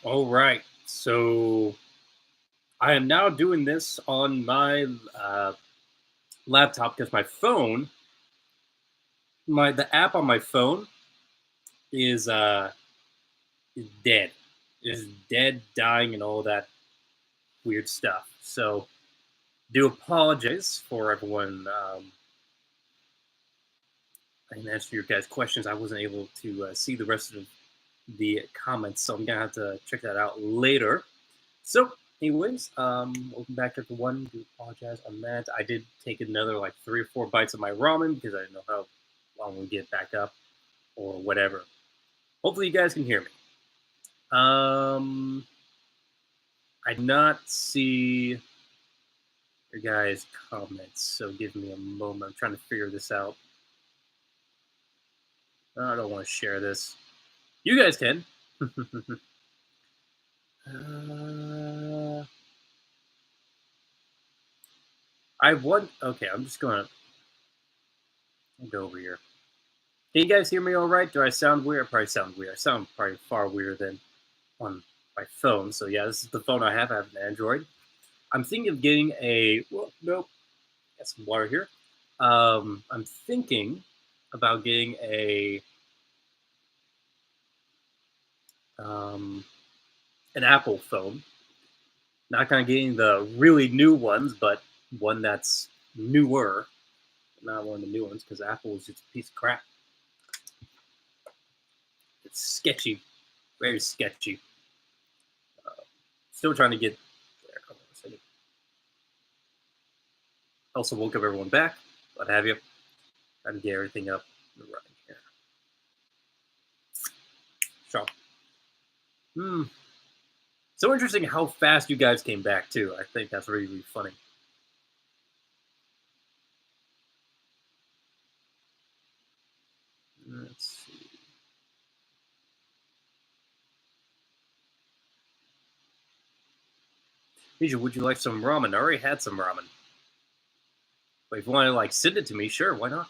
All right. So I am now doing this on my laptop because my phone, the app on my phone is is dead. Is dead, dying, and all that weird stuff. So do apologize for everyone. I didn't answer your guys' questions. I wasn't able to see the rest of the comments, so I'm gonna have to check that out later. So, anyways, welcome back everyone. Do apologize on that. I did take another like 3 or 4 bites of my ramen because I didn't know how long we get back up or whatever. Hopefully, you guys can hear me. Um, I did not see your guys' comments, so give me a moment. I'm trying to figure this out. I don't want to share this. You guys can. I want. Okay, I'm just gonna go over here. Can you guys hear me all right? Do I sound weird? I probably sound weird. I sound probably far weirder than on my phone. So yeah, this is the phone I have. I have an Android. I'm thinking of getting a. Well, nope. Got some water here. I'm thinking about getting a um, an Apple phone. Not gonna getting the really new ones, but one that's newer. Not one of the new ones because Apple is just a piece of crap. It's sketchy, very sketchy. Still trying to get there. Hold on a second. Also woke up everyone back. What have you? Trying to get everything up and running here. So, hmm. So interesting how fast you guys came back too. I think that's really, really funny. Let's see. Misha, would you like some ramen? I already had some ramen. But if you want to like send it to me, sure, why not?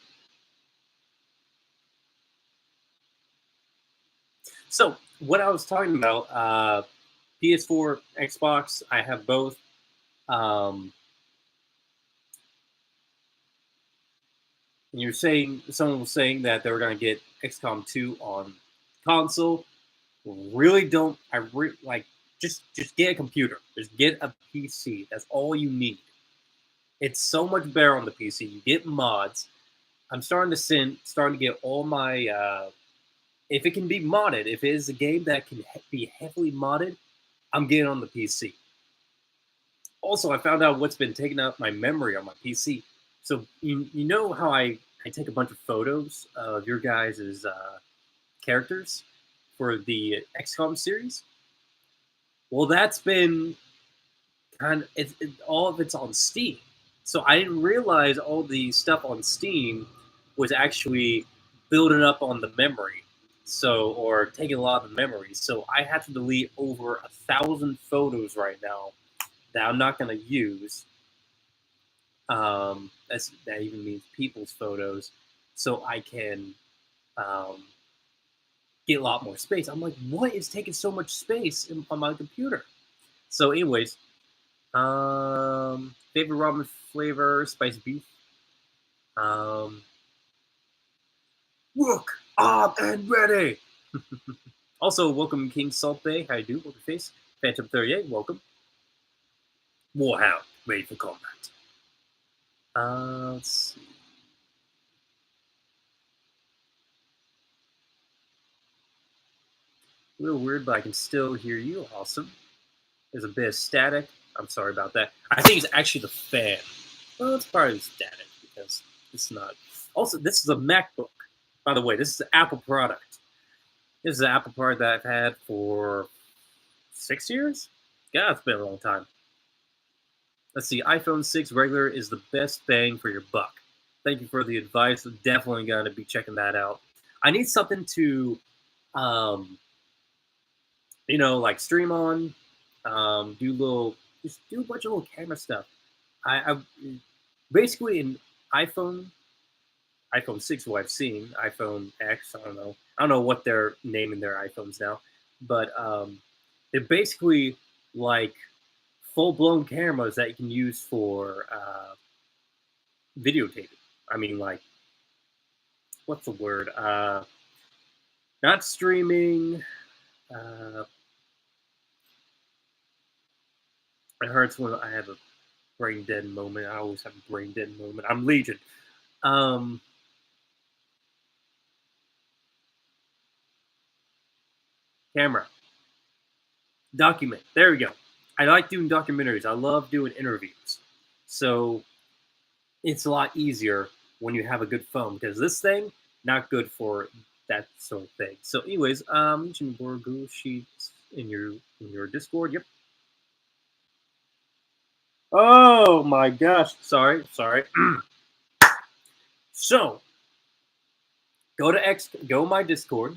So what I was talking about, PS4, Xbox, I have both. Um, and you're saying someone was saying that they were going to get XCOM 2 on console. Really don't. Like just get a computer. Just get a PC. That's all you need. It's so much better on the PC. You get mods. I'm starting to get all my. If it can be modded, if it is a game that can be heavily modded, I'm getting on the PC. Also, I found out what's been taking up my memory on my PC. So you know how I take a bunch of photos of your guys' characters for the XCOM series. Well, that's been all of it's on Steam. So I didn't realize all the stuff on Steam was actually building up on the memory. So or taking a lot of the memory. So I had to delete over 1,000 photos right now that I'm not going to use. That even means people's photos, so I can um, get a lot more space. I'm like, what is taking so much space on my computer? So, anyways, favorite ramen flavor, spiced beef. Um, Rook, arm and ready. Also, welcome King Salt Bay. How you do? Welcome face. Phantom 38. Welcome. Warhound, ready for combat. Let's see. A little weird, but I can still hear you. Awesome. There's a bit of static. I'm sorry about that. I think it's actually the fan. Well, it's probably static because it's not. Also, this is a MacBook. By the way, this is an Apple product. This is an Apple product that I've had for 6 years. God, it's been a long time. Let's see. iPhone 6 regular is the best bang for your buck. Thank you for the advice. I'm definitely going to be checking that out. I need something to, um, like stream on, just do a bunch of little camera stuff. I basically in iPhone, iPhone 6, what I've seen, iPhone X, I don't know what they're naming their iPhones now, but They're basically like full-blown cameras that you can use for videotaping. I mean, like, what's the word? Not streaming. Uh, it hurts when I have a brain dead moment. I always have a brain dead moment. I'm Legion. Um, camera. Document. There we go. I like doing documentaries. I love doing interviews. So it's a lot easier when you have a good phone because this thing not good for that sort of thing. So, anyways, mention more Google Sheets in your Discord. Yep. Oh my gosh. Sorry. So go my Discord.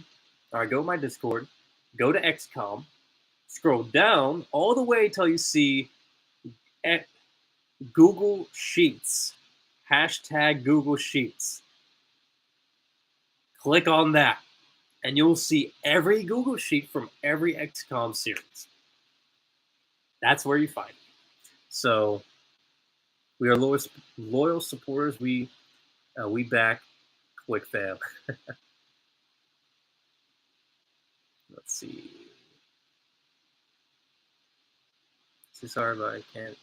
All right, go my Discord. Go to XCOM. Scroll down all the way till you see Google Sheets. Hashtag Google Sheets. Click on that, and you'll see every Google Sheet from every XCOM series. That's where you find it. So we are loyal supporters. We back quick fam. Let's see. Sorry, but I can't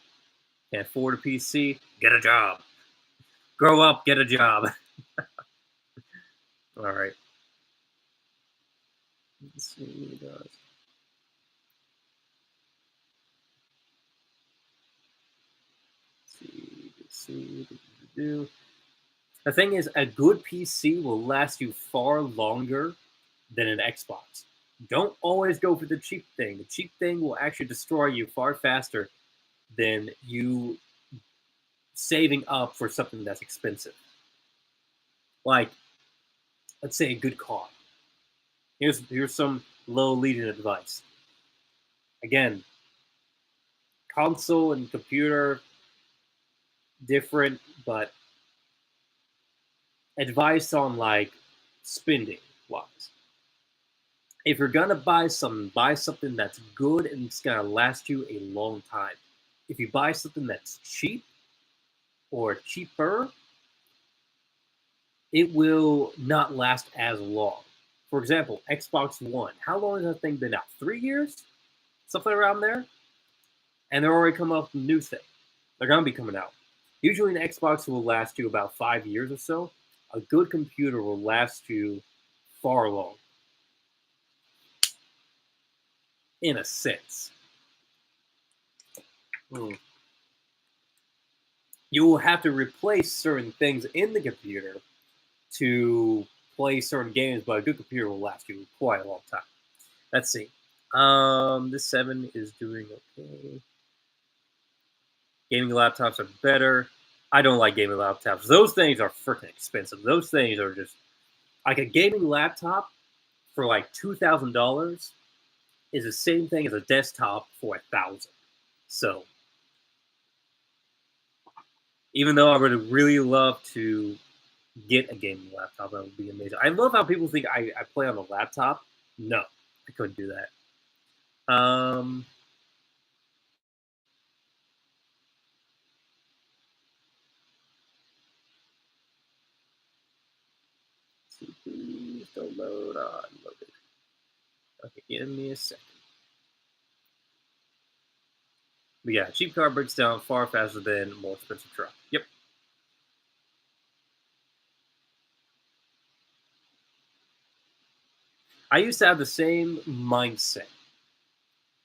afford a PC. Get a job. Grow up. Get a job. All right. Let's see. Do. The thing is, a good PC will last you far longer than an Xbox. Don't always go for the cheap thing. The cheap thing will actually destroy you far faster than you saving up for something that's expensive. Like, let's say a good car. Here's some low Legion advice. Again, console and computer different, but advice on like spending wise. If you're gonna buy something that's good and it's gonna last you a long time. If you buy something that's cheap or cheaper, it will not last as long. For example, Xbox One. How long has that thing been out? 3 years? Something around there? And they're already coming up with a new thing. They're gonna be coming out. Usually an Xbox will last you about 5 years or so. A good computer will last you far long. In a sense. You will have to replace certain things in the computer to play certain games, but a good computer will last you quite a long time. Let's see. This 7 is doing okay. Gaming laptops are better. I don't like gaming laptops. Those things are freaking expensive. Those things are just like a gaming laptop for like $2,000 is the same thing as a desktop for 1,000. So even though I would really love to get a gaming laptop, that would be amazing. I love how people think I play on a laptop. No, I couldn't do that. Please don't load on. Loaded. Okay, give me a second. But yeah, cheap car breaks down far faster than more expensive truck. Yep. I used to have the same mindset.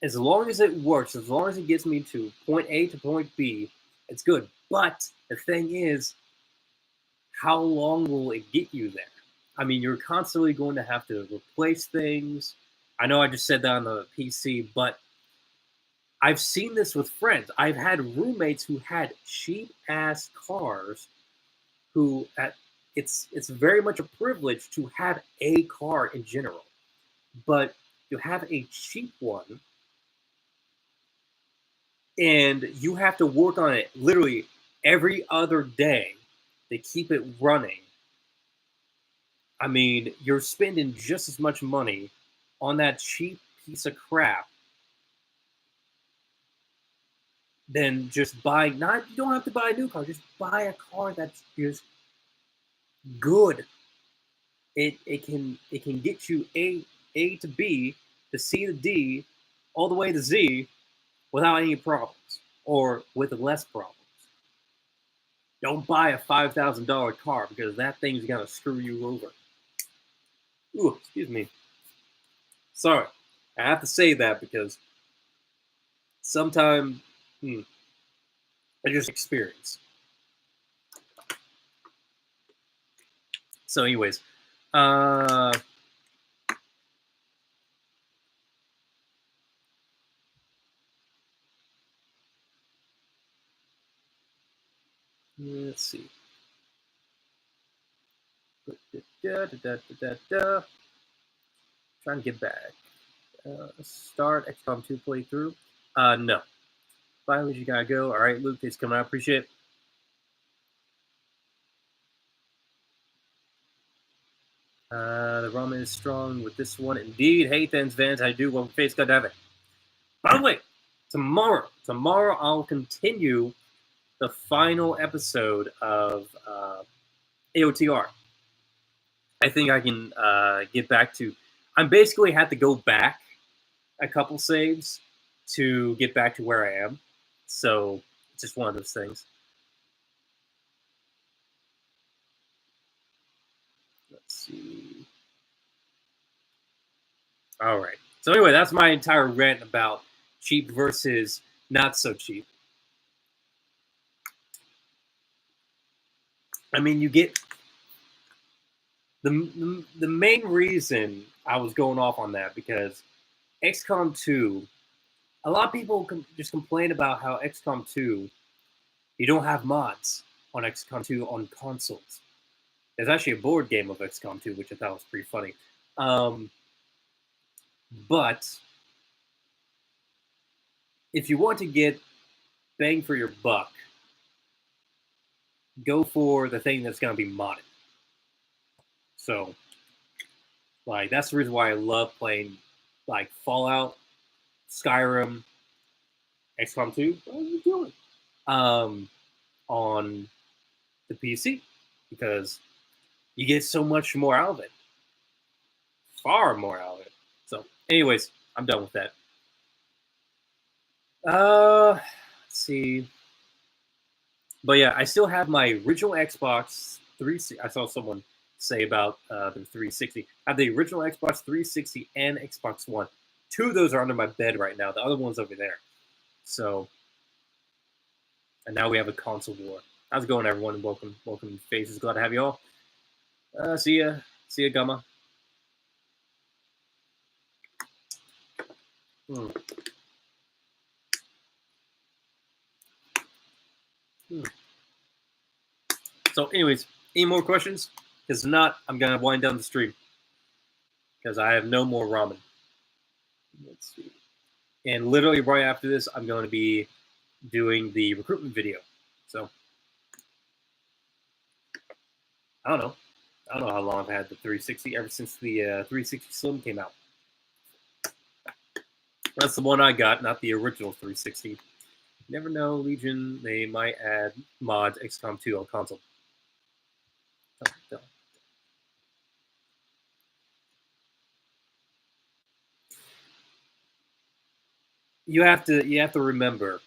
As long as it works, as long as it gets me to point A to point B, it's good. But the thing is, how long will it get you there? I mean, you're constantly going to have to replace things. I know I just said that on the PC, but I've seen this with friends. I've had roommates who had cheap ass cars who it's very much a privilege to have a car in general. But you have a cheap one and you have to work on it literally every other day to keep it running. I mean, you're spending just as much money on that cheap piece of crap then just buy. Not you don't have to buy a new car. Just buy a car that's just good. It can get you A to B, to C to D, all the way to Z without any problems or with less problems. Don't buy a $5,000 car because that thing's gonna screw you over. Ooh, excuse me. Sorry, I have to say that because sometimes I just experience. So, anyways, uh, let's see. Da, da, da, da, da, da. Trying to get back. Start XCOM 2 playthrough. No. Finally, you gotta go. All right, Luke, thanks for coming out. Appreciate it. The ramen is strong with this one. Indeed. Hey, Thens Vans, I do. Welcome, face. God damn it. By the way, tomorrow I'll continue the final episode of AOTR. I think I can get back to. I basically had to go back a couple saves to get back to where I am. So it's just one of those things. Let's see. All right. So anyway, that's my entire rant about cheap versus not so cheap. I mean, you get the main reason I was going off on that because XCOM 2, a lot of people just complain about how XCOM 2, you don't have mods on XCOM 2 on consoles. There's actually a board game of XCOM 2, which I thought was pretty funny. But if you want to get bang for your buck, go for the thing that's going to be modded. So, like, that's the reason why I love playing, like, Fallout, Skyrim, XCOM 2. What are you doing? On the PC because you get so much more out of it. Far more out of it. So, anyways, I'm done with that. Let's see. But yeah, I still have my original Xbox 360. I saw someone say about the 360. I have the original Xbox 360 and Xbox One. Two of those are under my bed right now. The other one's over there. So, and now we have a console war. How's it going, everyone? Welcome, faces. Glad to have you all. See ya, Gamma. Hmm. So, anyways, any more questions? Because if not, I'm gonna wind down the stream because I have no more ramen. Let's see. And literally right after this, I'm going to be doing the recruitment video. So, I don't know. I don't know how long I've had the 360 ever since the 360 Slim came out. That's the one I got, not the original 360. Never know, Legion. They might add mods XCOM 2 on console. You have to remember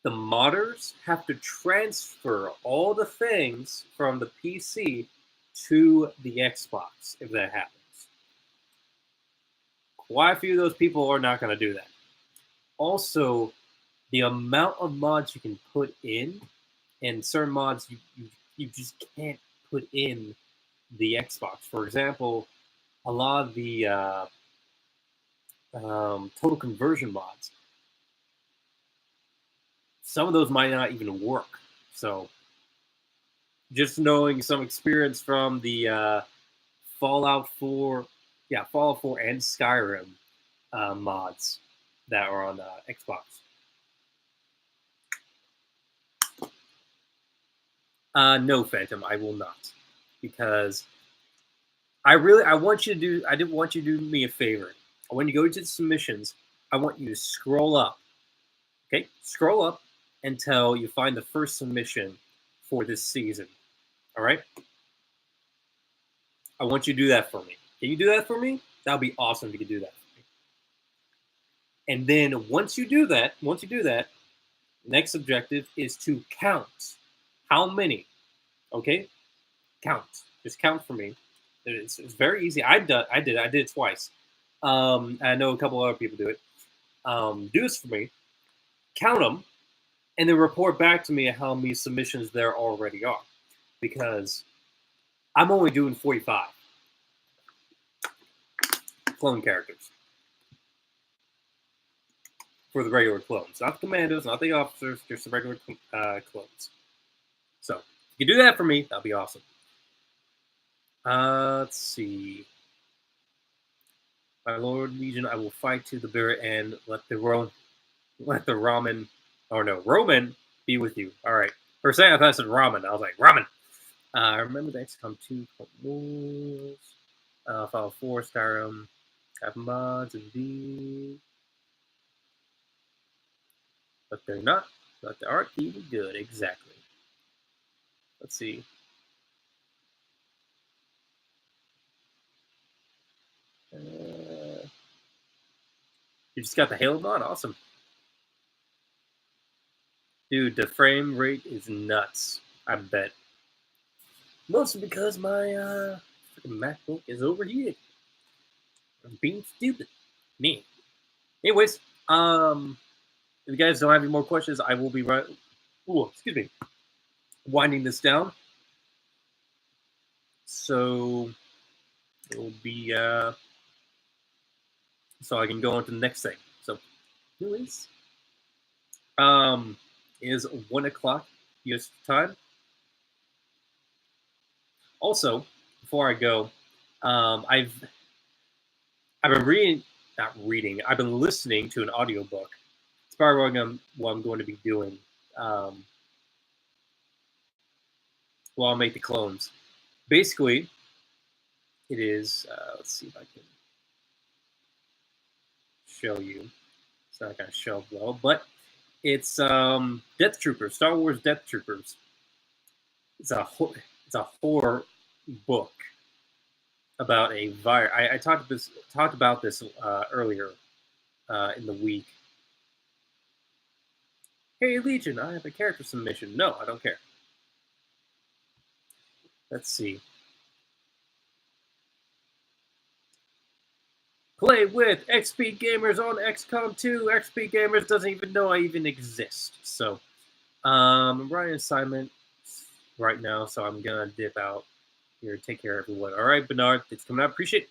the modders have to transfer all the things from the PC to the Xbox if that happens. Quite a few of those people are not going to do that. Also, the amount of mods you can put in, and certain mods you just can't put in the Xbox. For example, a lot of the total conversion mods, some of those might not even work. So, just knowing some experience from the Fallout 4, Fallout 4 and Skyrim mods that are on Xbox. No, Phantom, I will not, because I want you to do. I didn't want you to do me a favor. When you go to the submissions, I want you to scroll up, Okay, scroll up until you find the first submission for this season. All right, I want you to do that for me. Can you do that for me? That would be awesome if you could do that for me. And then once you do that, next objective is to count how many. Okay, count. Just count for me. It's very easy. I did it twice. I know a couple other people do it. Do this for me. Count them, and then report back to me how many submissions there already are. Because I'm only doing 45 clone characters for the regular clones, not the commandos, not the officers, just the regular clones. So if you can do that for me, that'll be awesome. Let's see. My Lord Legion, I will fight to the bitter end. Let the ramen, or no, Roman be with you. All right. For a second, I thought I said ramen. I was like, ramen. Remember the XCOM 2 rules. Fallout 4, Skyrim, have mods, indeed. But they're not. But they aren't even good, exactly. Let's see. You just got the Halo mod? Awesome. Dude, the frame rate is nuts. I bet. Mostly because my freaking MacBook is overheated. I'm being stupid. Me. Anyways, if you guys don't have any more questions, I will be right. Ooh, excuse me. Winding this down. So it will be so I can go on to the next thing. So anyways. Is 1 o'clock US time. Also, before I go, I've been I've been listening to an audiobook. It's probably what I'm going to be doing while I make the clones. Basically, it is. Let's see if I can show you. It's not going to show up well, but it's Death Troopers, Star Wars Death Troopers. It's a horror book about a virus. I talked about this earlier in the week. Hey Legion, I have a character submission. No, I don't care. Let's see. Play with XP Gamers on XCOM 2. XP Gamers doesn't even know I even exist. So, I'm writing an assignment right now, so I'm gonna dip out here. Take care, everyone. All right, Bernard, it's coming out. Appreciate it.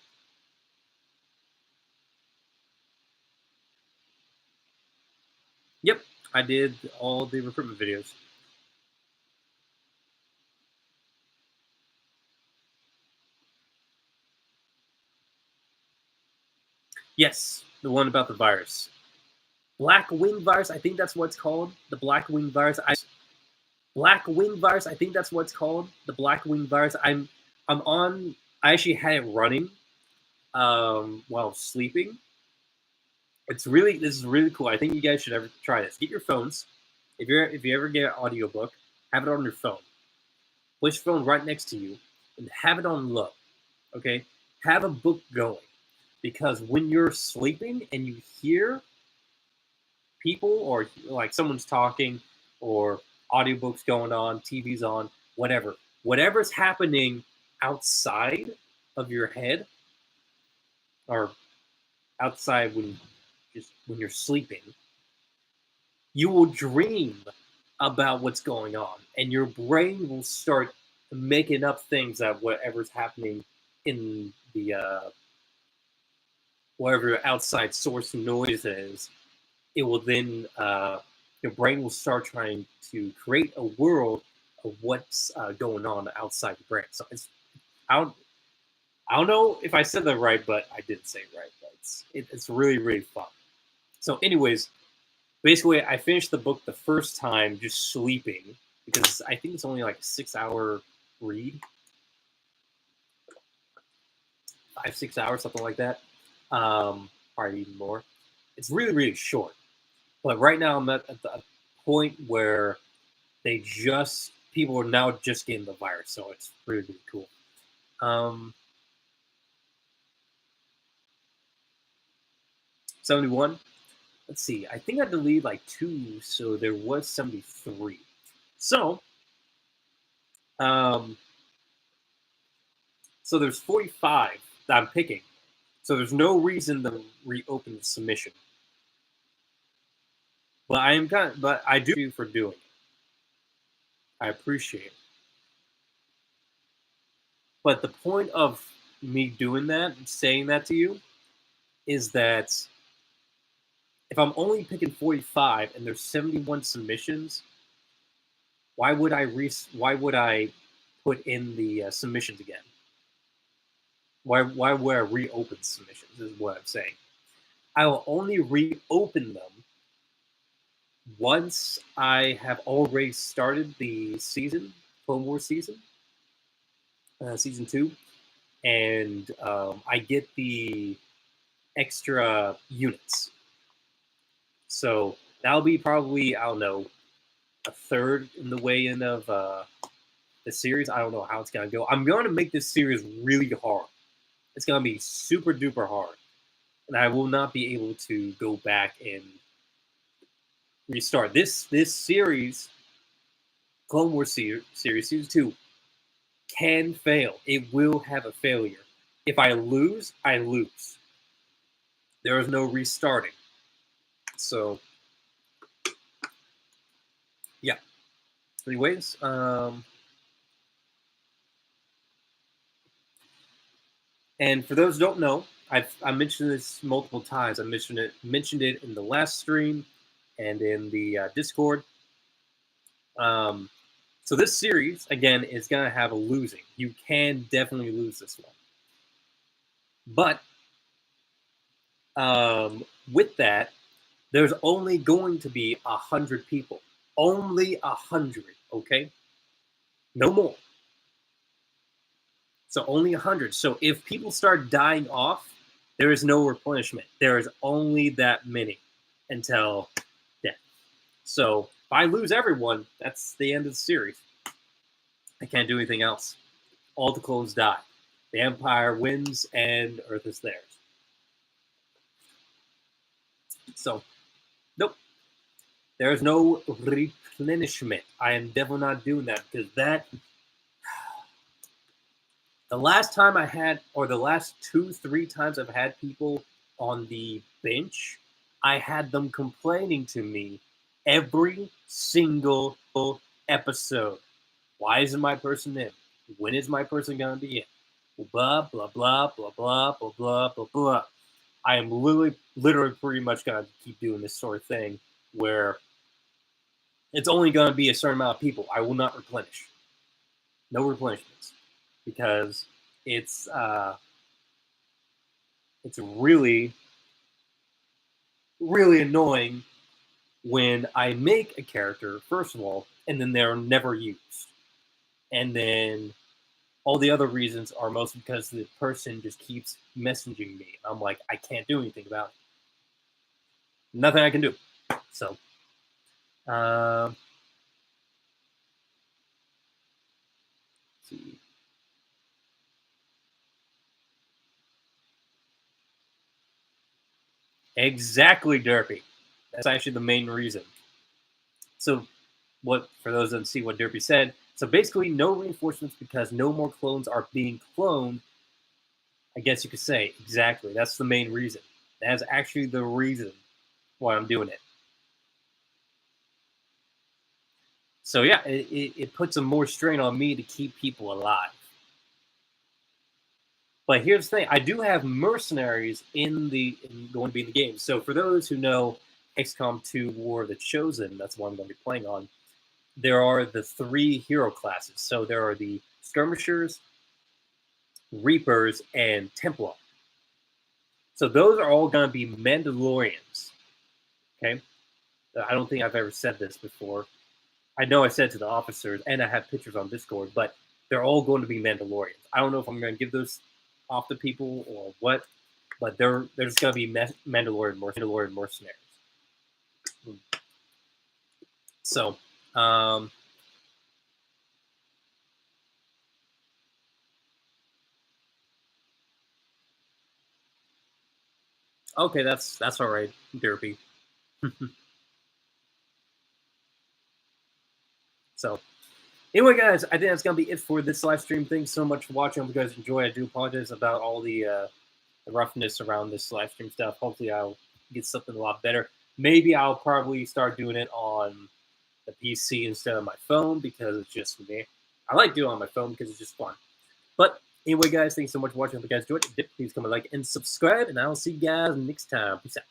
Yep, I did all the recruitment videos. Yes, the one about the virus. Black wing virus, I think that's what it's called. The black wing virus. Black wing virus, I think that's what it's called. The black wing virus. I'm on. I actually had it running while sleeping. This is really cool. I think you guys should ever try this. Get your phones. If you ever get an audiobook, have it on your phone. Place your phone right next to you and have it on low. Okay? Have a book going. Because when you're sleeping and you hear people or like someone's talking or audiobooks going on, TV's on, whatever's happening outside of your head or outside when you're sleeping, you will dream about what's going on and your brain will start making up things that whatever's happening in the whatever outside source noise is, it will then your brain will start trying to create a world of what's going on outside the brain. So I don't I don't know if I said that right, but I didn't say it right. But it's really really fun. So, anyways, basically, I finished the book the first time just sleeping because I think it's only like a 6 hour read, 5 6 hours, something like that. Probably even more. It's really really short. But right now, I'm at the point where people are now just getting the virus, so it's really, really cool. Um, 71. Let's see. I think I deleted like two, so there was 73. So, um, so there's 45 that I'm picking. So there's no reason to reopen the submission. But but I do for doing it. I appreciate it. But the point of me doing that and saying that to you is that if I'm only picking 45 and there's 71 submissions, why would I put in the submissions again? Why would I reopen submissions? Is what I'm saying. I will only reopen them once I have already started the season, Clone Wars season 2, and I get the extra units. So that'll be probably, I don't know, a third in the way in of the series. I don't know how it's gonna go. I'm going to make this series really hard. It's gonna be super duper hard, and I will not be able to go back and restart this series. Clone Wars series season 2 can fail. It will have a failure. If I lose, I lose. There is no restarting. So yeah. Anyways, and for those who don't know, I mentioned this multiple times. I mentioned it in the last stream and in the Discord. Um, so this series again is gonna have a losing. You can definitely lose this one, but with that, there's only going to be 100 people. Only 100. Okay, no more. So only 100. So if people start dying off, there is no replenishment. There is only that many until death. So if I lose everyone, that's the end of the series. I can't do anything else. All the clones die. The Empire wins and Earth is theirs. So, nope. There's no replenishment. I am definitely not doing that because the last time I had, or the last 2, 3 times I've had people on the bench, I had them complaining to me every single episode. Why isn't my person in? When is my person gonna be in? Blah blah blah blah blah blah blah blah blah. I am literally pretty much gonna keep doing this sort of thing where it's only gonna be a certain amount of people. I will not replenish. No replenishments. Because it's it's really really annoying when I make a character, first of all, and then they're never used. And then all the other reasons are mostly because the person just keeps messaging me. I'm like, I can't do anything about it. Nothing I can do. So, let's see. Exactly, Derpy. That's actually the main reason. So, what for those that don't see what Derpy said? So basically, no reinforcements because no more clones are being cloned. I guess you could say exactly. That's the main reason. That's actually the reason why I'm doing it. So yeah, it puts a more strain on me to keep people alive. But here's the thing: I do have mercenaries going to be in the game. So for those who know XCOM 2 War of the Chosen, that's what I'm going to be playing on. There are the 3 hero classes. So there are the skirmishers, reapers, and Templar. So those are all going to be Mandalorians. Okay, I don't think I've ever said this before. I know I said to the officers, and I have pictures on Discord, but they're all going to be Mandalorians. I don't know if I'm going to give those off to people or what, but there's going to be Mandalorian mercenaries. So, okay, that's all right, Derpy. So, anyway, guys, I think that's gonna be it for this live stream. Thanks so much for watching. I hope you guys enjoy. I do apologize about all the roughness around this live stream stuff. Hopefully, I'll get something a lot better. Maybe I'll probably start doing it on the PC instead of my phone because it's just me. I like doing it on my phone because it's just fun. But anyway, guys, thanks so much for watching. If you guys enjoyed it, please comment, like, and subscribe. And I'll see you guys next time. Peace out.